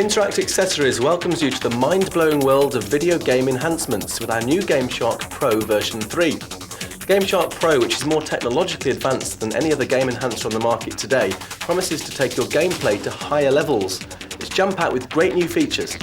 Interact Accessories welcomes you to the mind-blowing world of video game enhancements with our new GameShark Pro version 3. The GameShark Pro, which is more technologically advanced than any other game enhancer on the market today, promises to take your gameplay to higher levels. It's jam-packed with great new features.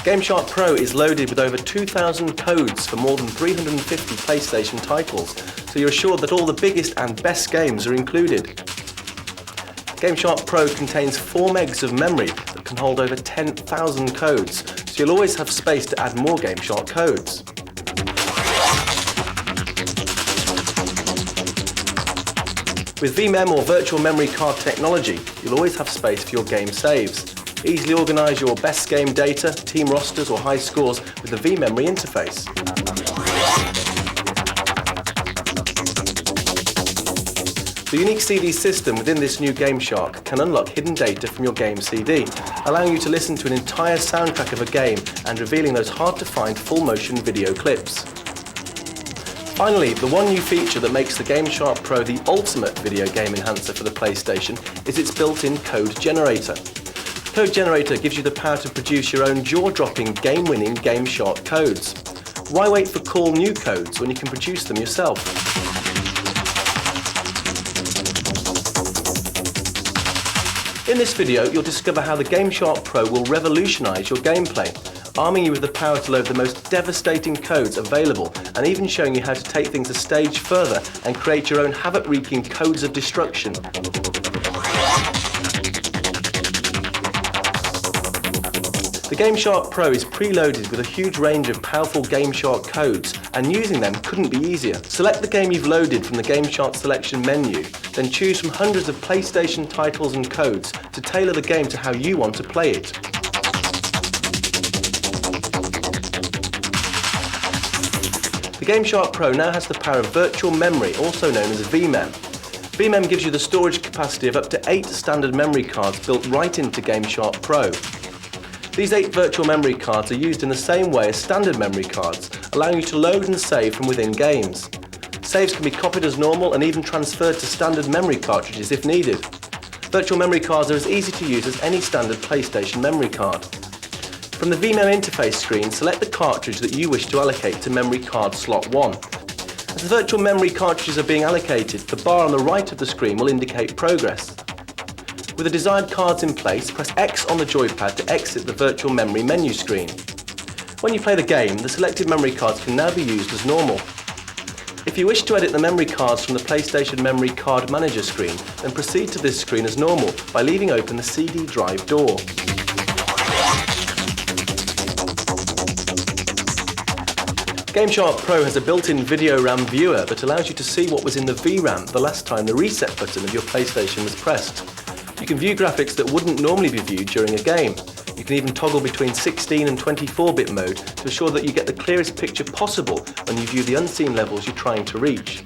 GameShark Pro is loaded with over 2,000 codes for more than 350 PlayStation titles, so you're assured that all the biggest and best games are included. GameShark Pro contains 4 megs of memory that can hold over 10,000 codes, so you'll always have space to add more GameShark codes. With VMEM or virtual memory card technology, you'll always have space for your game saves. Easily organise your best game data, team rosters or high scores with the vMemory interface. The unique CD system within this new GameShark can unlock hidden data from your game CD, allowing you to listen to an entire soundtrack of a game and revealing those hard-to-find full-motion video clips. Finally, the one new feature that makes the GameShark Pro the ultimate video game enhancer for the PlayStation is its built-in code generator. The code generator gives you the power to produce your own jaw-dropping, game-winning GameShark codes. Why wait for cool new codes when you can produce them yourself? In this video, you'll discover how the GameShark Pro will revolutionise your gameplay, arming you with the power to load the most devastating codes available and even showing you how to take things a stage further and create your own havoc-wreaking codes of destruction. The GameShark Pro is preloaded with a huge range of powerful GameShark codes, and using them couldn't be easier. Select the game you've loaded from the GameShark selection menu, then choose from hundreds of PlayStation titles and codes to tailor the game to how you want to play it. The GameShark Pro now has the power of virtual memory, also known as VMEM. VMEM gives you the storage capacity of up to 8 standard memory cards built right into GameShark Pro. These 8 virtual memory cards are used in the same way as standard memory cards, allowing you to load and save from within games. Saves can be copied as normal and even transferred to standard memory cartridges if needed. Virtual memory cards are as easy to use as any standard PlayStation memory card. From the VMEM interface screen, select the cartridge that you wish to allocate to memory card slot 1. As the virtual memory cartridges are being allocated, the bar on the right of the screen will indicate progress. With the desired cards in place, press X on the joypad to exit the virtual memory menu screen. When you play the game, the selected memory cards can now be used as normal. If you wish to edit the memory cards from the PlayStation Memory Card Manager screen, then proceed to this screen as normal by leaving open the CD drive door. GameShark Pro has a built-in video RAM viewer that allows you to see what was in the VRAM the last time the reset button of your PlayStation was pressed. You can view graphics that wouldn't normally be viewed during a game. You can even toggle between 16 and 24-bit mode to ensure that you get the clearest picture possible when you view the unseen levels you're trying to reach.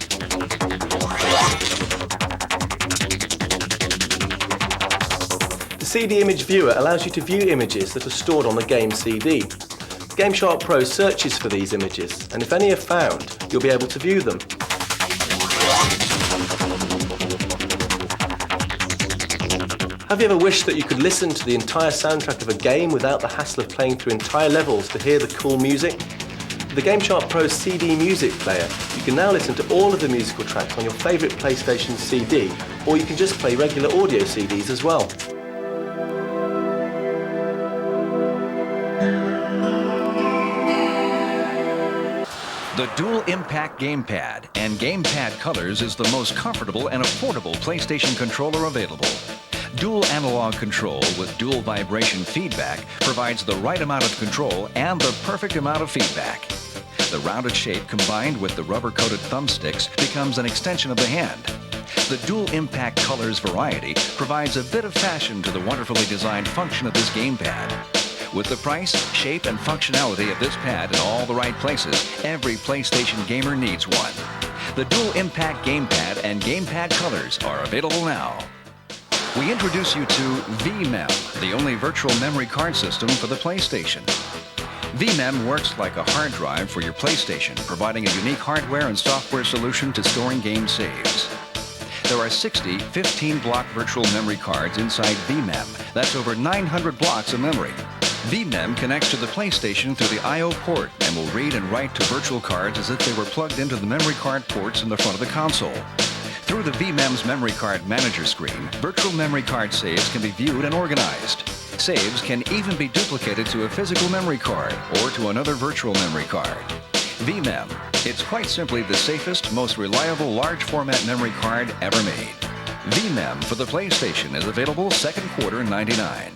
The CD image viewer allows you to view images that are stored on the game CD. The GameShark Pro searches for these images, and if any are found, you'll be able to view them. Have you ever wished that you could listen to the entire soundtrack of a game without the hassle of playing through entire levels to hear the cool music? With the GameShark Pro CD music player, you can now listen to all of the musical tracks on your favourite PlayStation CD, or you can just play regular audio CDs as well. The Dual Impact Gamepad and Gamepad Colors is the most comfortable and affordable PlayStation controller available. Dual analog control with dual vibration feedback provides the right amount of control and the perfect amount of feedback. The rounded shape combined with the rubber-coated thumbsticks becomes an extension of the hand. The Dual Impact Colors variety provides a bit of fashion to the wonderfully designed function of this gamepad. With the price, shape, and functionality of this pad in all the right places, every PlayStation gamer needs one. The Dual Impact Gamepad and Gamepad Colors are available now. We introduce you to VMEM, the only virtual memory card system for the PlayStation. VMEM works like a hard drive for your PlayStation, providing a unique hardware and software solution to storing game saves. There are 60 15-block virtual memory cards inside VMEM. That's over 900 blocks of memory. VMEM connects to the PlayStation through the I/O port and will read and write to virtual cards as if they were plugged into the memory card ports in the front of the console. Through the VMEM's Memory Card Manager screen, virtual memory card saves can be viewed and organized. Saves can even be duplicated to a physical memory card or to another virtual memory card. VMEM. It's quite simply the safest, most reliable large format memory card ever made. VMEM for the PlayStation is available second quarter '99.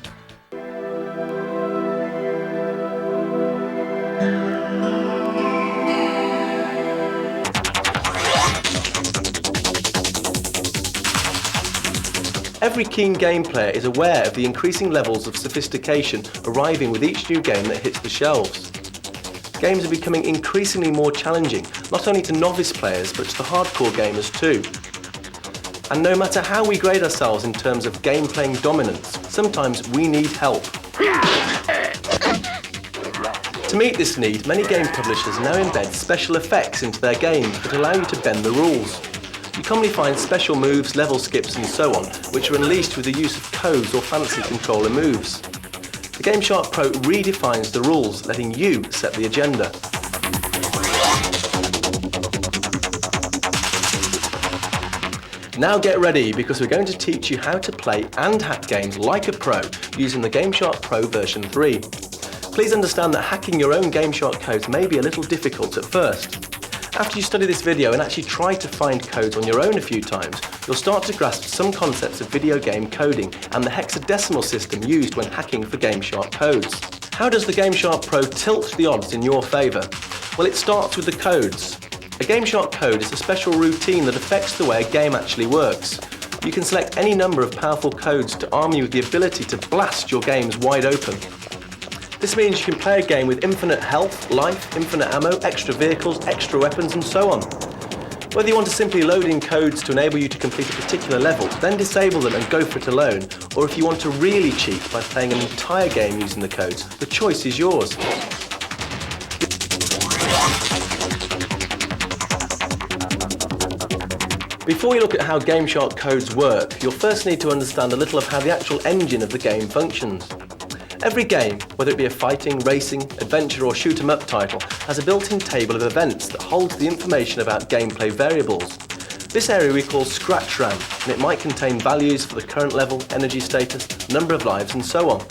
Every keen game player is aware of the increasing levels of sophistication arriving with each new game that hits the shelves. Games are becoming increasingly more challenging, not only to novice players, but to the hardcore gamers too. And no matter how we grade ourselves in terms of game-playing dominance, sometimes we need help. To meet this need, many game publishers now embed special effects into their games that allow you to bend the rules. You commonly find special moves, level skips and so on, which are unleashed with the use of codes or fancy controller moves. The GameShark Pro redefines the rules, letting you set the agenda. Now get ready, because we're going to teach you how to play and hack games like a pro using the GameShark Pro version 3. Please understand that hacking your own GameShark codes may be a little difficult at first. After you study this video and actually try to find codes on your own a few times, you'll start to grasp some concepts of video game coding and the hexadecimal system used when hacking for GameShark codes. How does the GameShark Pro tilt the odds in your favour? Well, it starts with the codes. A GameShark code is a special routine that affects the way a game actually works. You can select any number of powerful codes to arm you with the ability to blast your games wide open. This means you can play a game with infinite health, life, infinite ammo, extra vehicles, extra weapons and so on. Whether you want to simply load in codes to enable you to complete a particular level, then disable them and go for it alone, or if you want to really cheat by playing an entire game using the codes, the choice is yours. Before you look at how GameShark codes work, you'll first need to understand a little of how the actual engine of the game functions. Every game, whether it be a fighting, racing, adventure or shoot-'em-up title, has a built-in table of events that holds the information about gameplay variables. This area we call scratch RAM, and it might contain values for the current level, energy status, number of lives and so on.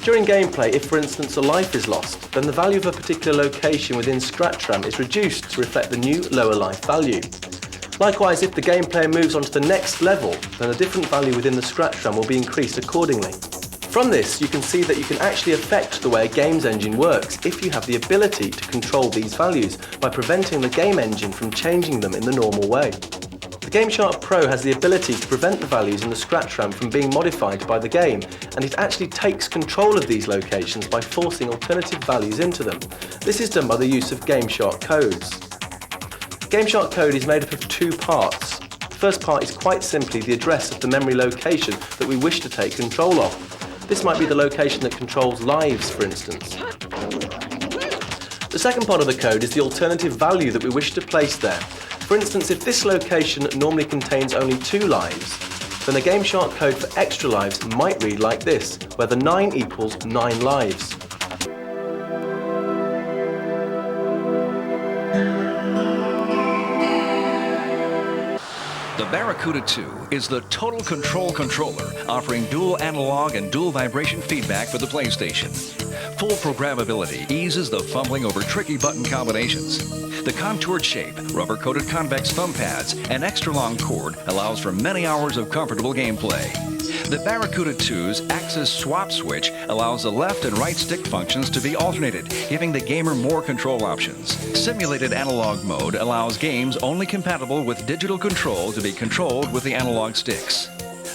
During gameplay, if for instance a life is lost, then the value of a particular location within scratch RAM is reduced to reflect the new lower life value. Likewise, if the game player moves on to the next level, then a different value within the scratch RAM will be increased accordingly. From this, you can see that you can actually affect the way a game's engine works if you have the ability to control these values by preventing the game engine from changing them in the normal way. The GameShark Pro has the ability to prevent the values in the scratch RAM from being modified by the game, and it actually takes control of these locations by forcing alternative values into them. This is done by the use of GameShark codes. GameShark code is made up of two parts. The first part is quite simply the address of the memory location that we wish to take control of. This might be the location that controls lives, for instance. The second part of the code is the alternative value that we wish to place there. For instance, if this location normally contains only 2 lives, then the GameShark code for extra lives might read like this, where the 9 equals 9 lives. The Barracuda 2 is the total control controller, offering dual analog and dual vibration feedback for the PlayStation. Full programmability eases the fumbling over tricky button combinations. The contoured shape, rubber-coated convex thumb pads, and extra long cord allows for many hours of comfortable gameplay. The Barracuda 2's axis swap switch allows the left and right stick functions to be alternated, giving the gamer more control options. Simulated analog mode allows games only compatible with digital control to be controlled with the analog sticks.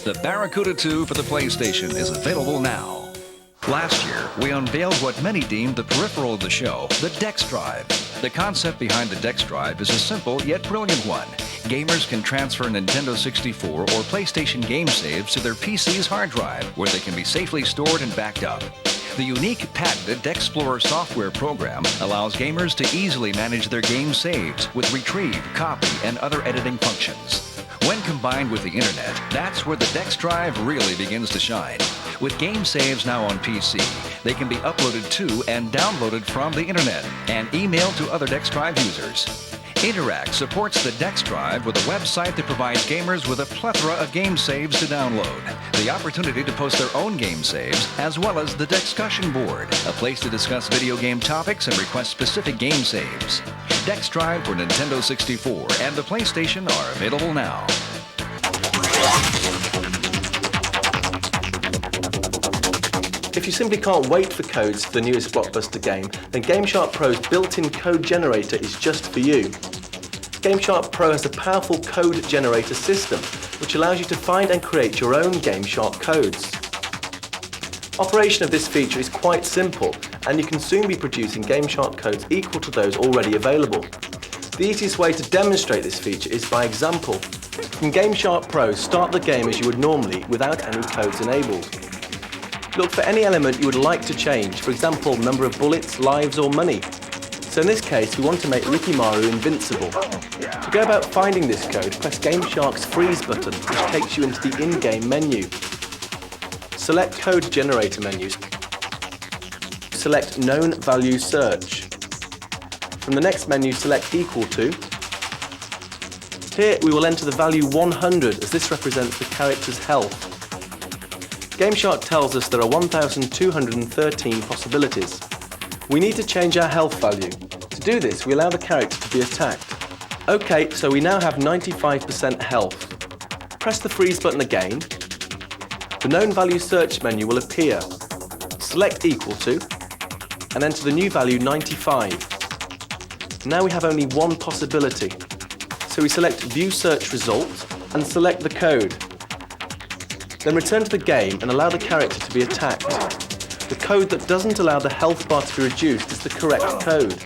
The Barracuda 2 for the PlayStation is available now. Last year, we unveiled what many deemed the peripheral of the show, the Dex Drive. The concept behind the Dex Drive is a simple yet brilliant one. Gamers can transfer Nintendo 64 or PlayStation game saves to their PC's hard drive, where they can be safely stored and backed up. The unique patented Dexplorer software program allows gamers to easily manage their game saves with retrieve, copy, and other editing functions. When combined with the internet, that's where the Dex Drive really begins to shine. With game saves now on PC, they can be uploaded to and downloaded from the internet and emailed to other Dex Drive users. Interact supports the Dex Drive with a website that provides gamers with a plethora of game saves to download, the opportunity to post their own game saves, as well as the Dexcussion board, a place to discuss video game topics and request specific game saves. Dex Drive for Nintendo 64 and the PlayStation are available now. If you simply can't wait for codes for the newest blockbuster game, then GameShark Pro's built-in code generator is just for you. GameShark Pro has a powerful code generator system, which allows you to find and create your own GameShark codes. Operation of this feature is quite simple, and you can soon be producing GameShark codes equal to those already available. The easiest way to demonstrate this feature is by example. From GameShark Pro, start the game as you would normally without any codes enabled. Look for any element you would like to change, for example, number of bullets, lives or money. So in this case, we want to make Ricky Maru invincible. To go about finding this code, press GameShark's freeze button, which takes you into the in-game menu. Select Code Generator menus. Select Known Value Search. From the next menu, select Equal to. Here we will enter the value 100 as this represents the character's health. GameShark tells us there are 1,213 possibilities. We need to change our health value. To do this, we allow the character to be attacked. OK, so we now have 95% health. Press the freeze button again. The known value search menu will appear. Select Equal to, and enter the new value 95. Now we have only one possibility. So we select View Search Result and select the code. Then return to the game and allow the character to be attacked. The code that doesn't allow the health bar to be reduced is the correct code.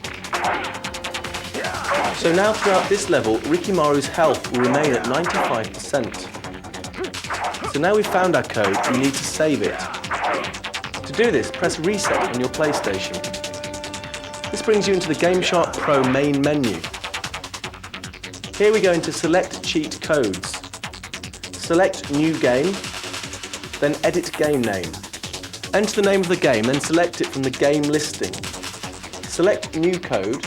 So now throughout this level, Ricky Maru's health will remain at 95%. So now we've found our code, we need to save it. To do this, press Reset on your PlayStation. This brings you into the GameShark Pro main menu. Here we go into Select Cheat Codes. Select New Game, then edit game name. Enter the name of the game, then select it from the game listing. Select new code,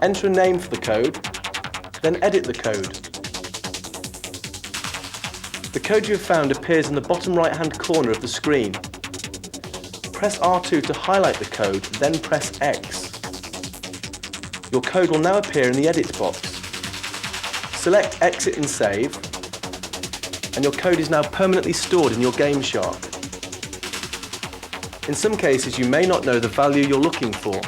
enter a name for the code, then edit the code. The code you have found appears in the bottom right hand corner of the screen. Press R2 to highlight the code, then press X. Your code will now appear in the edit box. Select Exit and Save, and your code is now permanently stored in your GameShark. In some cases, you may not know the value you're looking for.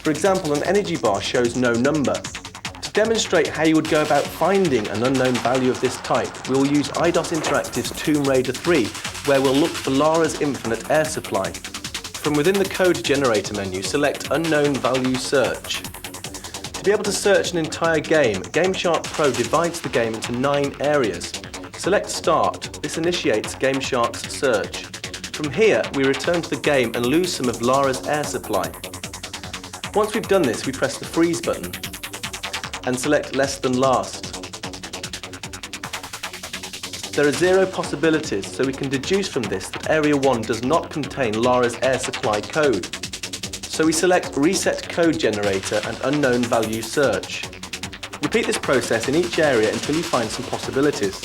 For example, an energy bar shows no number. To demonstrate how you would go about finding an unknown value of this type, we will use Eidos Interactive's Tomb Raider 3, where we'll look for Lara's infinite air supply. From within the Code Generator menu, select Unknown Value Search. To be able to search an entire game, GameShark Pro divides the game into 9 areas. Select Start. This initiates GameShark's search. From here, we return to the game and lose some of Lara's air supply. Once we've done this, we press the freeze button and select Less Than Last. There are 0 possibilities, so we can deduce from this that Area 1 does not contain Lara's air supply code. So we select Reset Code Generator and Unknown Value Search. Repeat this process in each area until you find some possibilities.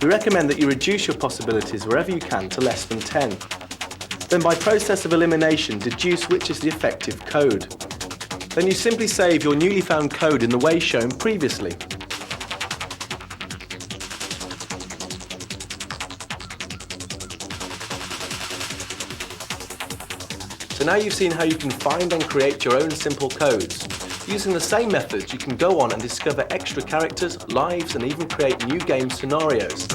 We recommend that you reduce your possibilities wherever you can to less than 10. Then by process of elimination, deduce which is the effective code. Then you simply save your newly found code in the way shown previously. So now you've seen how you can find and create your own simple codes. Using the same methods, you can go on and discover extra characters, lives, and even create new game scenarios.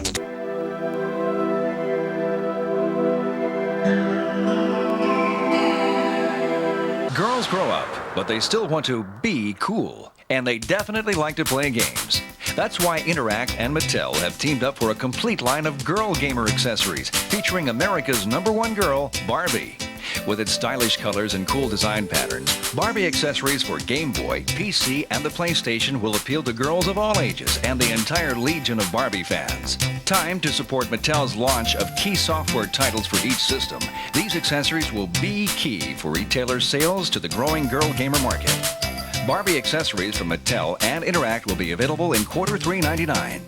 Girls grow up, but they still want to be cool. And they definitely like to play games. That's why Interact and Mattel have teamed up for a complete line of girl gamer accessories featuring America's #1 girl, Barbie. With its stylish colors and cool design patterns, Barbie accessories for Game Boy, PC, and the PlayStation will appeal to girls of all ages and the entire legion of Barbie fans. Time to support Mattel's launch of key software titles for each system. These accessories will be key for retailer sales to the growing girl gamer market. Barbie accessories from Mattel and Interact will be available in Q3 '99.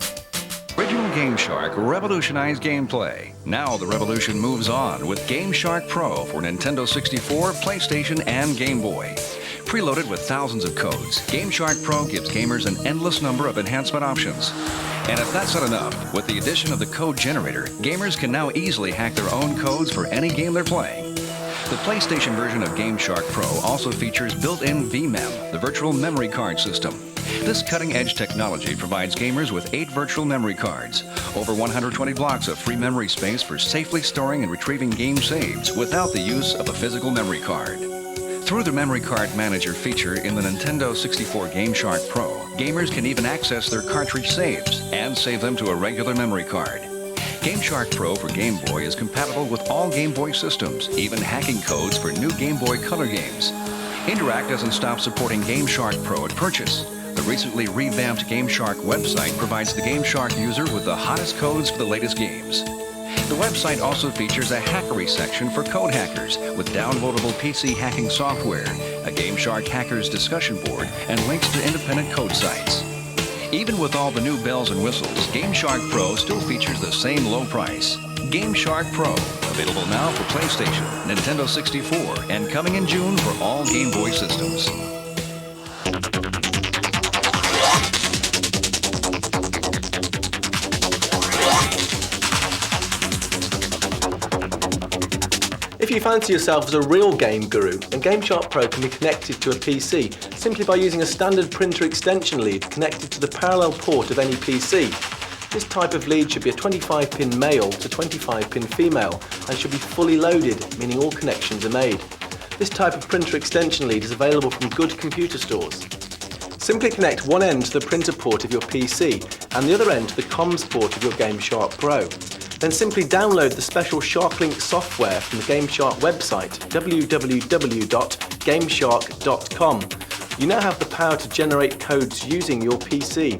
Original GameShark revolutionized gameplay. Now the revolution moves on with GameShark Pro for Nintendo 64, PlayStation, and Game Boy. Preloaded with thousands of codes, GameShark Pro gives gamers an endless number of enhancement options. And if that's not enough, with the addition of the code generator, gamers can now easily hack their own codes for any game they're playing. The PlayStation version of GameShark Pro also features built-in VMEM, the virtual memory card system. This cutting-edge technology provides gamers with 8 virtual memory cards, over 120 blocks of free memory space for safely storing and retrieving game saves without the use of a physical memory card. Through the Memory Card Manager feature in the Nintendo 64 GameShark Pro, gamers can even access their cartridge saves and save them to a regular memory card. GameShark Pro for Game Boy is compatible with all Game Boy systems, even hacking codes for new Game Boy Color games. Interact doesn't stop supporting GameShark Pro at purchase. The recently revamped GameShark website provides the GameShark user with the hottest codes for the latest games. The website also features a hackery section for code hackers with downloadable PC hacking software, a GameShark hackers discussion board, and links to independent code sites. Even with all the new bells and whistles, GameShark Pro still features the same low price. GameShark Pro, available now for PlayStation, Nintendo 64, and coming in June for all Game Boy systems. If you fancy yourself as a real game guru, then GameShark Pro can be connected to a PC simply by using a standard printer extension lead connected to the parallel port of any PC. This type of lead should be a 25-pin male to 25-pin female and should be fully loaded, meaning all connections are made. This type of printer extension lead is available from good computer stores. Simply connect one end to the printer port of your PC and the other end to the comms port of your GameShark Pro. Then simply download the special SharkLink software from the GameShark website, www.gameshark.com. You now have the power to generate codes using your PC.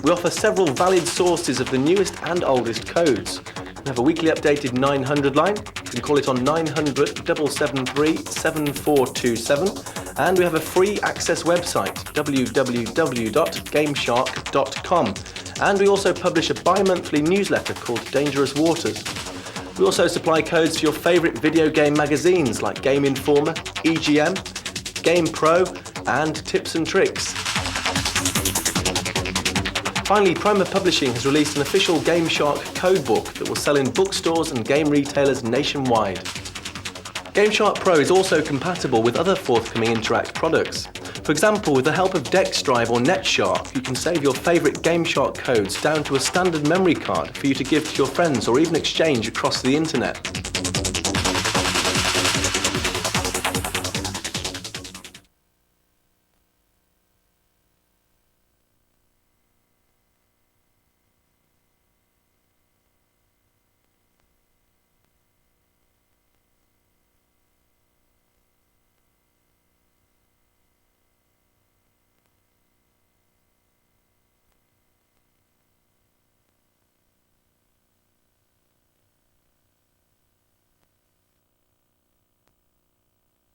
We offer several valid sources of the newest and oldest codes. We have a weekly updated 900 line. You can call it on 900 773 7427. And we have a free access website, www.gameshark.com. And we also publish a bi-monthly newsletter called Dangerous Waters. We also supply codes for your favourite video game magazines like Game Informer, EGM, Game Pro, and Tips and Tricks. Finally, Primer Publishing has released an official GameShark codebook that will sell in bookstores and game retailers nationwide. GameShark Pro is also compatible with other forthcoming Interact products. For example, with the help of Dex Drive or NetShark, you can save your favourite GameShark codes down to a standard memory card for you to give to your friends or even exchange across the internet.